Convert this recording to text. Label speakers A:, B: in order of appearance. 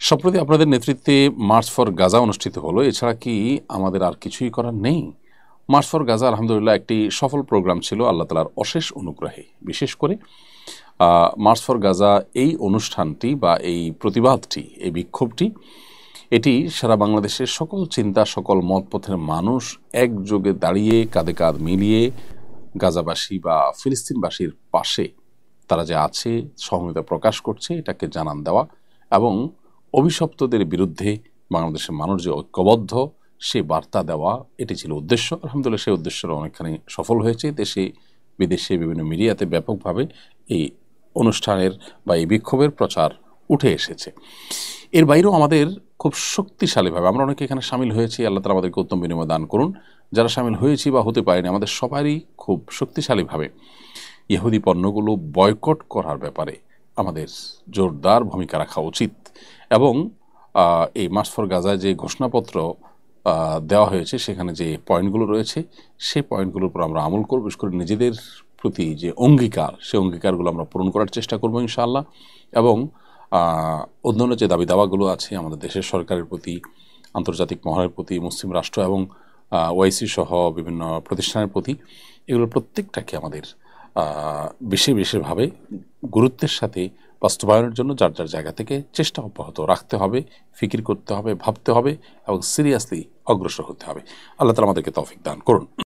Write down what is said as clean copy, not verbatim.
A: সম্প্রতি আপনাদের নেতৃত্বে মার্চ ফর গাজা অনুষ্ঠিত হলো, এছাড়া কি আমাদের আর কিছুই করার নেই? মার্চ ফর গাজা আলহামদুলিল্লাহ একটি সফল প্রোগ্রাম ছিল আল্লাহ তালার অশেষ অনুগ্রহে। বিশেষ করে মার্চ ফর গাজা এই অনুষ্ঠানটি বা এই প্রতিবাদটি, এই বিক্ষোভটি, এটি সারা বাংলাদেশের সকল চিন্তা, সকল মতপথের মানুষ একযোগে দাঁড়িয়ে কাঁধে কাঁধ মিলিয়ে গাজাবাসী বা ফিলিস্তিনবাসীর পাশে তারা যে আছে সহমর্মিতা প্রকাশ করছে, এটাকে জানান দেওয়া এবং অভিশপ্তদের বিরুদ্ধে বাংলাদেশের মানুষ যে ঐক্যবদ্ধ সে বার্তা দেওয়া, এটি ছিল উদ্দেশ্য। আলহামদুলিল্লাহ সেই উদ্দেশ্যটা অনেকখানি সফল হয়েছে। দেশে বিদেশে বিভিন্ন মিডিয়াতে ব্যাপকভাবে এই অনুষ্ঠানের বা এই বিক্ষোভের প্রচার উঠে এসেছে। এর বাইরেও আমাদের খুব শক্তিশালীভাবে আমরা অনেকে এখানে সামিল হয়েছি, আল্লাহ তাআলা আমাদেরকে উত্তম বিনিময় দান করুন। যারা সামিল হয়েছি বা হতে পারেনি, আমাদের সবারই খুব শক্তিশালীভাবে ইহুদি পণ্যগুলো বয়কট করার ব্যাপারে আমাদের জোরদার ভূমিকা রাখা উচিত। এবং এই মার্চ ফর গাজায় যে ঘোষণাপত্র দেওয়া হয়েছে সেখানে যে পয়েন্টগুলো রয়েছে সেই পয়েন্টগুলোর উপর আমরা আমল করব। বিশেষ করে নিজেদের প্রতি যে অঙ্গীকার, সেই অঙ্গীকারগুলো আমরা পূরণ করার চেষ্টা করব ইনশাআল্লাহ। এবং অন্যান্য যে দাবি দাওয়াগুলো আছে আমাদের দেশের সরকারের প্রতি, আন্তর্জাতিক মহলের প্রতি, মুসলিম রাষ্ট্র এবং ওআইসি সহ বিভিন্ন প্রতিষ্ঠানের প্রতি, এগুলোর প্রত্যেকটাকে আমাদের বিশেষভাবে গুরুত্বের সাথে বাস্তবায়নের জন্য যার যার জায়গা থেকে চেষ্টা অব্যাহত রাখতে হবে, ফিকির করতে হবে, ভাবতে হবে এবং সিরিয়াসলি অগ্রসর হতে হবে। আল্লাহ তাআলা আমাদেরকে তৌফিক দান করুন।